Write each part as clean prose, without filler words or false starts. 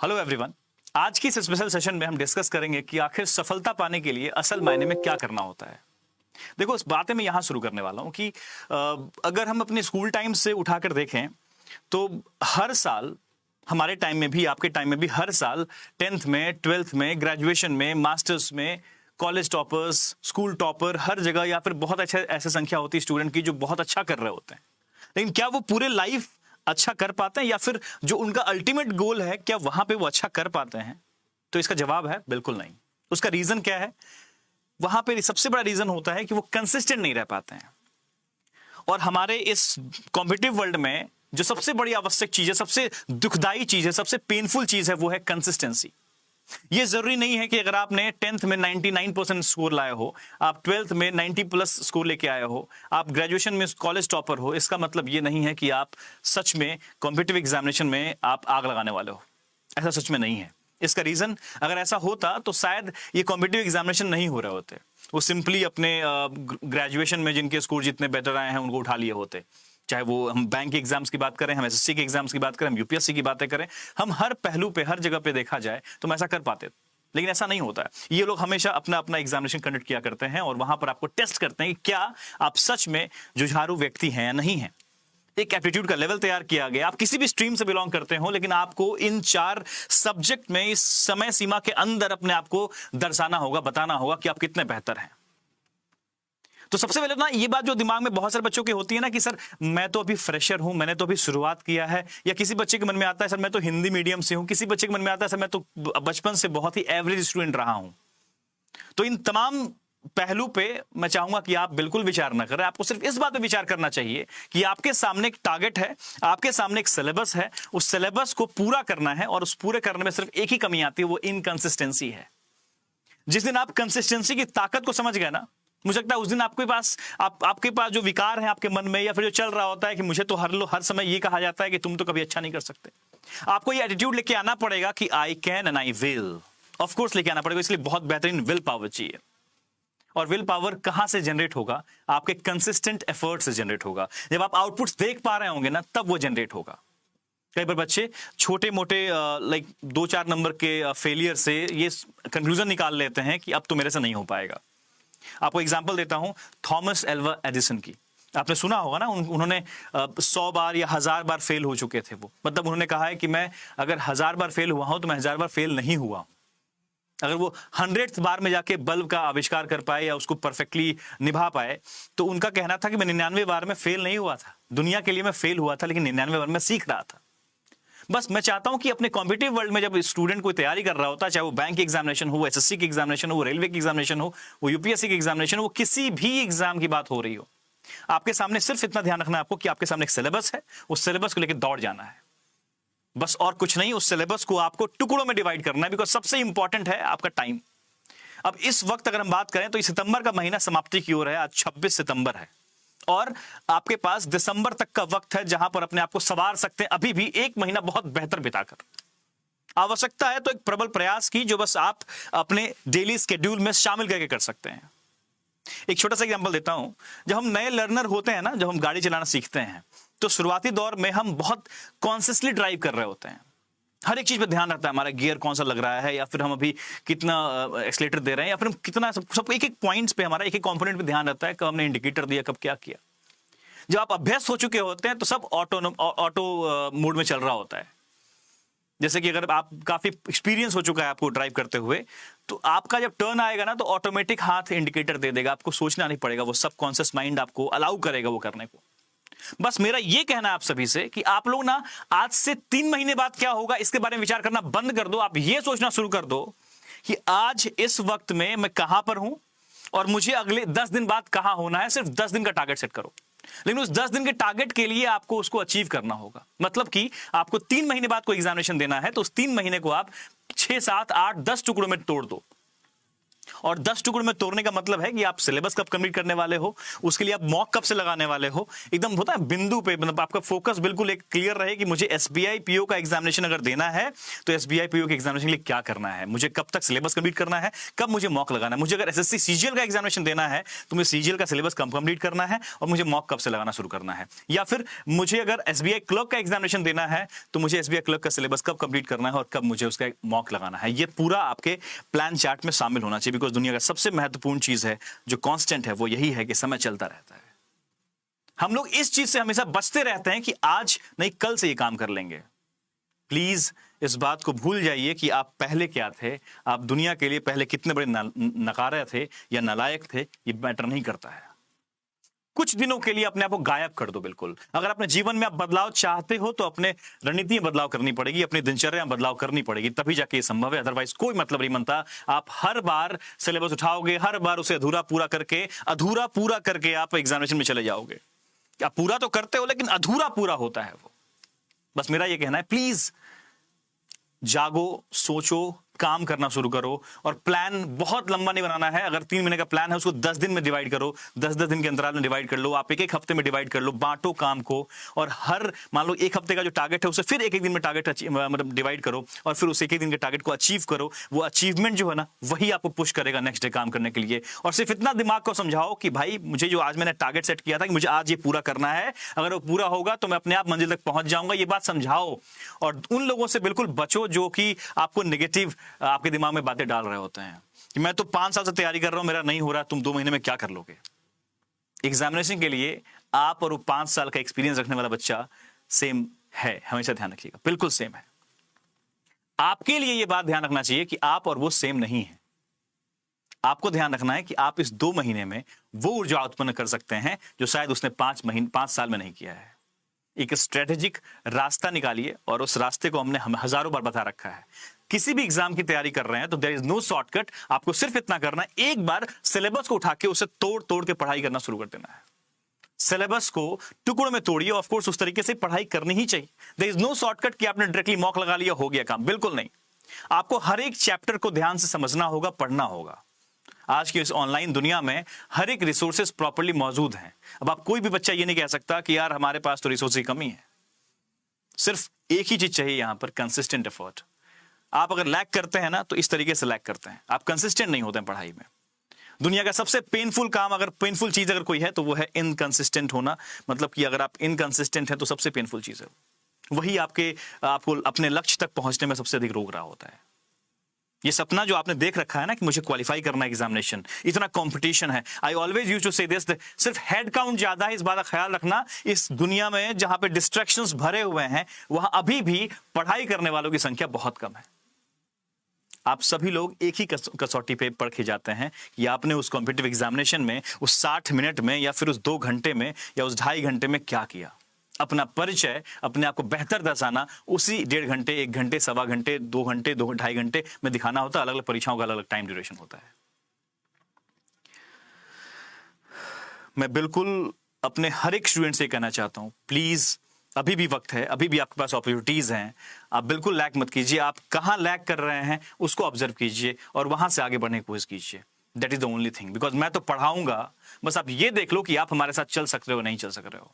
Hello everyone. आज की इस स्पेशल सेशन में हम डिस्कस करेंगे कि आखिर सफलता पाने के लिए असल मायने में क्या करना होता है। देखो, इस बातें मैं यहां शुरू करने वाला हूं कि अगर हम अपने स्कूल टाइम से उठाकर देखें तो हर साल, हमारे टाइम में भी, आपके टाइम में भी, हर साल 10th में, 12th में, ग्रेजुएशन में, मास्टर्स में, कॉलेज टॉपर्स, स्कूल टॉपर, हर जगह या फिर बहुत अच्छे ऐसे संख्या होती है स्टूडेंट की जो बहुत अच्छा कर रहे होते हैं। लेकिन क्या वो पूरे लाइफ अच्छा कर पाते हैं या फिर जो उनका अल्टीमेट गोल है क्या वहां पे वो अच्छा कर पाते हैं? तो इसका जवाब है बिल्कुल नहीं। उसका रीजन क्या है? वहां पे सबसे बड़ा रीजन होता है कि वो कंसिस्टेंट नहीं रह पाते हैं। और हमारे इस कॉम्पिटिटिव वर्ल्ड में जो सबसे बड़ी आवश्यक चीज है, सबसे दुखदाई चीज है, सबसे पेनफुल चीज है, वो है कंसिस्टेंसी। ये जरूरी नहीं है कि अगर आपने 10th में 99% स्कोर लाए हो, आप 12th में 90 प्लस स्कोर लेके आए हो, आप ग्रेजुएशन में कॉलेज टॉपर हो, इसका मतलब ये नहीं है कि आप सच में कॉम्पिटिटिव एग्जामिनेशन में आप आग लगाने वाले हो। ऐसा सच में नहीं है। इसका रीजन, अगर ऐसा होता तो शायद ये कॉम्पिटिटिव एग्जामिनेशन नहीं हो रहे होते। वो सिंपली अपने ग्रेजुएशन में जिनके स्कोर जितने बेटर आए हैं उनको उठा लिए होते। चाहे वो हम बैंक के एग्जाम्स की बात करें, हम एसएससी के एग्जाम्स की बात करें, हम यूपीएससी की बातें करें, हम हर पहलू पे, हर जगह पे देखा जाए तो हम ऐसा कर पाते। लेकिन ऐसा नहीं होता है। ये लोग हमेशा अपना अपना एग्जामिनेशन कंडक्ट किया करते हैं और वहां पर आपको टेस्ट करते हैं कि क्या आप सच में जुझारू व्यक्ति हैं या नहीं है। एक एप्टीट्यूड का लेवल तैयार किया गया। आप किसी भी स्ट्रीम से बिलोंग करते हो, लेकिन आपको इन 4 सब्जेक्ट में इस समय सीमा के अंदर अपने आप को दर्शाना होगा, बताना होगा कि आप कितने बेहतर हैं। तो सबसे पहले ना ये बात जो दिमाग में बहुत सारे बच्चों की होती है ना कि सर मैं तो अभी फ्रेशर हूं, मैंने तो अभी शुरुआत किया है। या किसी बच्चे के मन में आता है सर मैं तो हिंदी मीडियम से हूं, किसी बच्चे के मन में आता है सर मैं तो बचपन से बहुत ही एवरेज स्टूडेंट रहा हूं। तो इन तमाम पहलू पे मैं चाहूंगा कि आप बिल्कुल विचार ना करें। आपको सिर्फ इस बात पे विचार करना चाहिए कि आपके सामने एक टारगेट है, आपके सामने एक सिलेबस है, उस सिलेबस को पूरा करना है और उस पूरे करने में सिर्फ एक ही कमी आती है, वो इनकंसिस्टेंसी है। जिस दिन आप कंसिस्टेंसी की ताकत को समझ गए ना, मुझे लगता है उस दिन आपके पास जो विकार है आपके मन में या फिर जो चल रहा होता है कि मुझे तो हर समय ये कहा जाता है कि तुम तो कभी अच्छा नहीं कर सकते, आपको ये एटीट्यूड लेके आना पड़ेगा कि I can and I will. Of course लेके आना पड़ेगा। इसलिए बहुत बेहतरीन विल पावर चाहिए। और विल पावर कहां से जनरेट होगा? आपके कंसिस्टेंट एफर्ट से जनरेट होगा। जब आप आउटपुट्स देख पा रहे होंगे ना, तब वो जनरेट होगा। कई बार बच्चे छोटे मोटे 2-4 नंबर के फेलियर से ये कंक्लूजन निकाल लेते हैं कि अब तो मेरे से नहीं हो पाएगा। आपको एग्जांपल देता हूं थॉमस एल्वा एडिसन की। आपने सुना होगा ना, उन्होंने 100 बार या 1000 बार फेल हो चुके थे। वो मतलब उन्होंने कहा है कि मैं अगर 1000 बार फेल हुआ हूं तो मैं 1000 बार फेल नहीं हुआ हूं। अगर वो 100th बार में जाके बल्ब का आविष्कार कर पाए या उसको परफेक्टली निभा पाए, तो उनका कहना था कि मैं 99 बार में फेल नहीं हुआ था, दुनिया के लिए मैं फेल हुआ था, लेकिन 99 बार में सीख रहा था। बस मैं चाहता हूं कि अपने कॉम्पिटिटिव वर्ल्ड में जब स्टूडेंट कोई तैयारी कर रहा होता है, चाहे वो बैंक की एग्जामिनेशन हो, एसएससी की एग्जामिनेशन हो, रेलवे की एग्जामिनेशन हो, वो यूपीएससी की एग्जामिनेशन हो, किसी भी एग्जाम की बात हो रही हो, आपके सामने सिर्फ इतना ध्यान रखना है आपको कि आपके सामने एक सिलेबस है, उस सिलेबस को लेकर दौड़ जाना है, बस और कुछ नहीं। उस सिलेबस को आपको टुकड़ों में डिवाइड करना है, बिकॉज सबसे इंपॉर्टेंट है आपका टाइम। अब इस वक्त अगर हम बात करें तो इस सितंबर का महीना समाप्ति की ओर है। आज 26 सितंबर है और आपके पास दिसंबर तक का वक्त है जहां पर अपने आप को संवार सकते हैं, अभी भी एक महीना बहुत बेहतर बिताकर। आवश्यकता है तो एक प्रबल प्रयास की, जो बस आप अपने डेली स्केड्यूल में शामिल करके कर सकते हैं। एक छोटा सा एग्जांपल देता हूं। जब हम नए लर्नर होते हैं ना, जब हम गाड़ी चलाना सीखते हैं, तो शुरुआती दौर में हम बहुत कॉन्शियसली ड्राइव कर रहे होते हैं। हर एक चीज पे ध्यान रहता है, हमारा गियर कौन सा लग रहा है, या फिर हम अभी कितना एक्सीलेटर दे रहे हैं, या फिर हम कितना, सब एक एक पॉइंट्स पे, हमारा एक एक कंपोनेंट पे ध्यान रहता है, कब हमने इंडिकेटर दिया, कब क्या किया। जब आप अभ्यस्त हो चुके होते हैं तो सब ऑटो मोड में चल रहा होता है। जैसे कि अगर आप काफी एक्सपीरियंस हो चुका है आपको ड्राइव करते हुए, तो आपका जब टर्न आएगा ना, तो ऑटोमेटिक हाथ इंडिकेटर दे देगा, आपको सोचना नहीं पड़ेगा, वो सबकॉन्शियस माइंड आपको अलाउ करेगा वो करने को। बस मेरा ये कहना है आप सभी से कि आप लोग ना आज से 3 महीने बाद क्या होगा इसके बारे में विचार करना बंद कर दो। आप ये सोचना शुरू कर दो कि आज इस वक्त में मैं कहां पर हूं और मुझे अगले 10 दिन बाद कहां होना है। सिर्फ 10 दिन का टारगेट सेट करो, लेकिन उस 10 दिन के टारगेट के लिए आपको उसको अचीव करना होगा। मतलब कि आपको 3 महीने बाद कोई एग्जामिनेशन देना है, तो उस 3 महीने को आप 6, 7, 8, 10 टुकड़ों में तोड़ दो। और 10 टुकड़ों में तोड़ने का मतलब है कि आप सिलेबस कब कंप्लीट करने वाले हो, उसके लिए आप मॉक कब से लगाने वाले हो, एकदम होता है बिंदु पे, मतलब आपका फोकस बिल्कुल एक क्लियर रहे कि मुझे एसबीआई पीओ का एग्जामिनेशन अगर देना है तो एसबीआई पीओ के एग्जामिनेशन के लिए क्या करना है, मुझे कब तक सिलेबस कंप्लीट करना है, कब मुझे मॉक लगाना है, मुझे अगर एसएससी सीजीएल का एग्जामिनेशन देना है तो मुझे सीजीएल का सिलेबस कब कंप्लीट करना है और मुझे मॉक कब से लगाना शुरू करना है, या फिर मुझे अगर एसबीआई क्लर्क का एग्जामिनेशन देना है तो मुझे एसबीआई क्लर्क का सिलेबस कब कंप्लीट करना है और कब मुझे उसका मॉक लगाना है। ये पूरा आपके प्लान चार्ट में शामिल होना चाहिए, बिकॉज दुनिया का सबसे महत्वपूर्ण चीज है जो कांस्टेंट है वो यही है कि समय चलता रहता है। हम लोग इस चीज से हमेशा बचते रहते हैं कि आज नहीं कल से ये काम कर लेंगे। प्लीज इस बात को भूल जाइए कि आप पहले क्या थे, आप दुनिया के लिए पहले कितने बड़े नकारा थे या नालायक थे, ये मैटर नहीं करता है। कुछ दिनों के लिए अपने आप को गायब कर दो बिल्कुल। अगर अपने जीवन में आप बदलाव चाहते हो तो अपने रणनीति में बदलाव करनी पड़ेगी, अपनी दिनचर्या में बदलाव करनी पड़ेगी, तभी जाके ये संभव है। अदरवाइज कोई मतलब नहीं बनता। आप हर बार सिलेबस उठाओगे, हर बार उसे अधूरा पूरा करके आप एग्जामिनेशन में चले जाओगे। आप पूरा तो करते हो लेकिन अधूरा पूरा होता है वो। बस मेरा ये कहना है, प्लीज जागो, सोचो, काम करना शुरू करो और प्लान बहुत लंबा नहीं बनाना है। अगर 3 महीने का प्लान है उसको 10 दिन में डिवाइड करो, 10-10 दिन के अंतराल में डिवाइड कर लो। आप एक हफ्ते में डिवाइड कर लो, बांटो काम को और हर मान लो 1 हफ्ते का जो टारगेट है उसे फिर एक दिन में टारगेट मतलब डिवाइड करो और फिर उस एक दिन के टारगेट को अचीव करो। वो अचीवमेंट जो है ना वही आपको पुश करेगा नेक्स्ट डे काम करने के लिए। और सिर्फ इतना दिमाग को समझाओ कि भाई मुझे जो आज मैंने टारगेट सेट किया था कि मुझे आज ये पूरा करना है, अगर वो पूरा होगा तो मैं अपने आप मंजिल तक पहुंच जाऊंगा। ये बात समझाओ और उन लोगों से बिल्कुल बचो जो कि आपको नेगेटिव आपके दिमाग में बातें डाल रहे होते हैं कि मैं तो 5 साल से तैयारी कर रहा हूं, मेरा नहीं हो रहा, तुम 2 महीने में क्या कर लोगे। एग्जामिनेशन के लिए आप और वो 5 साल का एक्सपीरियंस रखने वाला बच्चा सेम है, हमेशा ध्यान रखिएगा, बिल्कुल सेम है। आपके लिए यह बात ध्यान रखना चाहिए कि आप और वो सेम नहीं है। आपको ध्यान रखना है कि आप इस 2 महीने में वो ऊर्जा उत्पन्न कर सकते हैं जो शायद उसने 5 साल में नहीं किया है। एक स्ट्रेटेजिक रास्ता निकालिए और उस रास्ते को हमने हजारों बार बता रखा है। किसी भी एग्जाम की तैयारी कर रहे हैं तो देयर इज नो शॉर्टकट। आपको सिर्फ इतना करना है, एक बार सिलेबस को उठा के उसे तोड़ तोड़ के पढ़ाई करना शुरू कर देना है। सिलेबस को टुकड़ों में तोड़िए, ऑफ कोर्स उस तरीके से पढ़ाई करनी ही चाहिए। देयर इज नो शॉर्टकट कि आपने डायरेक्टली मॉक लगा लिया हो गया काम, बिल्कुल नहीं। आपको हर एक चैप्टर को ध्यान से समझना होगा, पढ़ना होगा। आज की इस ऑनलाइन दुनिया में हर एक रिसोर्सेज प्रॉपर्ली मौजूद हैं। अब आप कोई भी बच्चा ये नहीं कह सकता कि यार हमारे पास तो रिसोर्स की कमी है। सिर्फ एक ही चीज चाहिए यहां पर, कंसिस्टेंट एफर्ट। आप अगर लैक करते हैं ना तो इस तरीके से लैक करते हैं, आप कंसिस्टेंट नहीं होते हैं पढ़ाई में। दुनिया का सबसे पेनफुल काम, अगर पेनफुल चीज अगर कोई है तो वो है इनकंसिस्टेंट होना। मतलब कि अगर आप इनकंसिस्टेंट है तो सबसे पेनफुल चीज है वही आपको अपने लक्ष्य तक पहुंचने में सबसे अधिक रोक रहा होता है। ये सपना जो आपने देख रखा है ना कि मुझे क्वालिफाई करना है एग्जामिनेशन, इतना कंपटीशन है। आई ऑलवेज यूज्ड टू से दिस, सिर्फ हेड काउंट ज्यादा है, इस बात का ख्याल रखना। इस दुनिया में जहां पे डिस्ट्रैक्शंस भरे हुए हैं वहां अभी भी पढ़ाई करने वालों की संख्या बहुत कम है। आप सभी लोग एक ही कसौटी पे पढ़ के जाते हैं कि आपने उस कॉम्पिटिटिव एग्जामिनेशन में उस 60 मिनट में या फिर उस 2 घंटे में या उस 2.5 घंटे में क्या किया। अपना परिचय, अपने आप को बेहतर दर्शाना उसी 1.5 घंटे, 1 घंटे, 1.25 घंटे, 2 घंटे, 2.5 घंटे में दिखाना होता है। अलग अलग परीक्षाओं का अलग अलग टाइम ड्यूरेशन होता है। मैं बिल्कुल अपने हर एक स्टूडेंट से कहना चाहता हूं, प्लीज अभी भी वक्त है, अभी भी आपके पास अपॉर्चुनिटीज हैं। आप बिल्कुल लैक मत कीजिए। आप कहां लैक कर रहे हैं उसको ऑब्जर्व कीजिए और वहां से आगे बढ़ने की कोशिश कीजिए। That is the only thing. Because मैं तो पढ़ाऊंगा, बस आप ये देख लो कि आप हमारे साथ चल सक रहे हो नहीं चल सक रहे हो।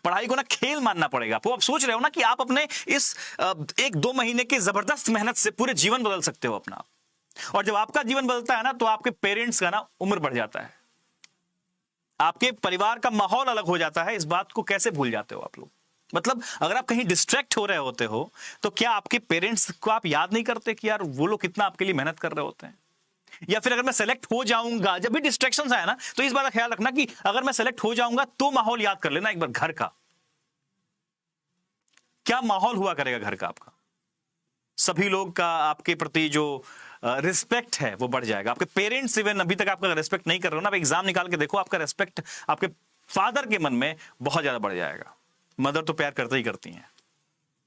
पढ़ाई को ना खेल मानना पड़ेगा आपको। आप सोच रहे हो ना कि आप अपने इस 1-2 महीने की जबरदस्त मेहनत से पूरे जीवन बदल सकते हो अपना। और जब आपका जीवन बदलता है ना तो आपके पेरेंट्स का ना उम्र बढ़ जाता है, आपके परिवार का माहौल अलग हो जाता है। इस बात को कैसे भूल जाते हो आप लोग। मतलब अगर आप कहीं डिस्ट्रैक्ट हो रहे होते हो तो क्या आपके पेरेंट्स को आप याद नहीं करते कि यार वो लोग कितना आपके लिए मेहनत कर रहे होते हैं। या फिर अगर मैं सेलेक्ट हो जाऊंगा, जब भी डिस्ट्रैक्शंस आए ना तो इस बात का ख्याल रखना कि अगर मैं सेलेक्ट हो जाऊंगा तो माहौल याद कर लेना एक बार घर का। क्या माहौल हुआ करेगा घर का आपका। सभी लोग का आपके प्रति जो रिस्पेक्ट है वो बढ़ जाएगा। आपके पेरेंट्स इवन अभी तक आपका रिस्पेक्ट नहीं कर रहे हो ना, आप एग्जाम निकाल के देखो, आपका रिस्पेक्ट आपके फादर के मन में बहुत ज्यादा बढ़ जाएगा। मदर तो प्यार करते ही करती हैं,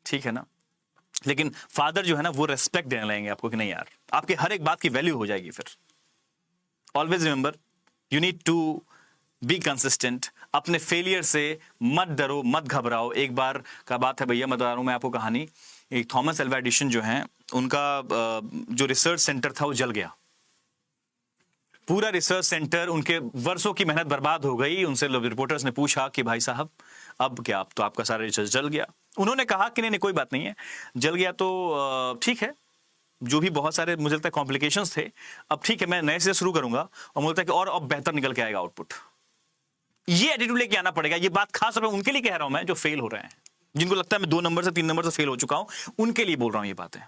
ठीक है ना, लेकिन फादर जो है ना वो रेस्पेक्ट देने लगेंगे आपको कि नहीं यार, आपके हर एक बात की वैल्यू हो जाएगी फिर। Always remember, you need to be consistent. अपने फेलियर से मत डरो, मत घबराओ। एक बार का बात है भैया, मैं बता रहा हूं मैं आपको कहानी। एक थॉमस एल्वा एडिसन जो हैं उनका जो रिसर्च सेंटर था वो जल गया। पूरा रिसर्च सेंटर, उनके वर्षों की मेहनत बर्बाद हो गई। उनसे रिपोर्टर्स ने पूछा कि भाई साहब अब क्या, अब तो आपका सारा रिसर्च जल गया। उन्होंने कहा कि नहीं नहीं कोई बात नहीं है, जल गया तो ठीक है, जो भी बहुत सारे मुझे लगता है कॉम्प्लिकेशंस थे, अब ठीक है मैं नए से शुरू करूंगा और मुझे लगता है कि और अब बेहतर निकल के आएगा आउटपुट। ये एटीट्यूड लेके आना पड़ेगा। ये बात खास तौर पर उनके लिए कह रहा हूं मैं जो फेल हो रहे हैं, जिनको लगता है मैं 2 नंबर से 3 नंबर से फेल हो चुका हूं, उनके लिए बोल रहा हूं ये बातें।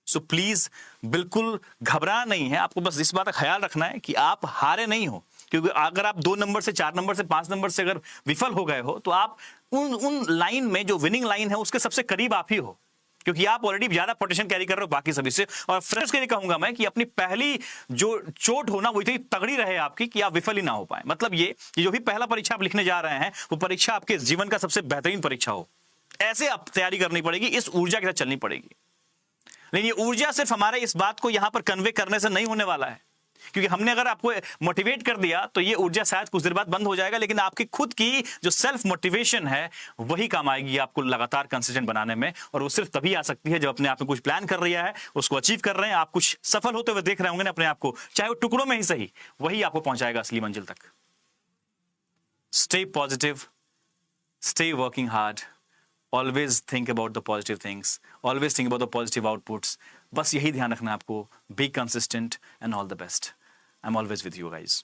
सो प्लीज बिल्कुल घबराना नहीं है, आपको बस इस बात का ख्याल रखना है कि आप हारे नहीं हो। क्योंकि अगर आप 2 नंबर से 4 नंबर से 5 नंबर से अगर विफल हो गए हो तो आप उन लाइन में जो विनिंग लाइन है उसके सबसे करीब आप ही हो, क्योंकि आप ऑलरेडी ज्यादा पोटेंशियल कैरी कर रहे हो बाकी सभी से। और फ्रेंड्स के लिए कहूंगा मैं कि अपनी पहली जो चोट हो ना वो इतनी तगड़ी रहे आपकी कि आप विफल ही ना हो पाए। मतलब ये कि जो भी पहला परीक्षा आप लिखने जा रहे हैं वो परीक्षा आपके जीवन का सबसे बेहतरीन परीक्षा हो, ऐसे आप तैयारी करनी पड़ेगी, इस ऊर्जा के साथ चलनी पड़ेगी। लेकिन ये ऊर्जा सिर्फ हमारे इस बात को यहां पर कन्वे करने से नहीं होने वाला है, क्योंकि हमने अगर आपको मोटिवेट कर दिया तो ये ऊर्जा शायद कुछ देर बाद बंद हो जाएगा, लेकिन आपकी खुद की जो सेल्फ मोटिवेशन है वही काम आएगी आपको लगातार कंसिस्टेंट बनाने में। और वो सिर्फ तभी आ सकती है जब अपने आप में कुछ प्लान कर रहा है, उसको अचीव कर रहे हैं, आप कुछ सफल होते हुए देख रहे होंगे ना अपने आप को, चाहे वो टुकड़ों में ही सही, वही आपको पहुंचाएगा असली मंजिल तक। Stay positive, stay working hard, always think about the positive things, always think about the positive outputs. बस यही ध्यान रखना है आपको। Be consistent and all the best. I'm always with you guys.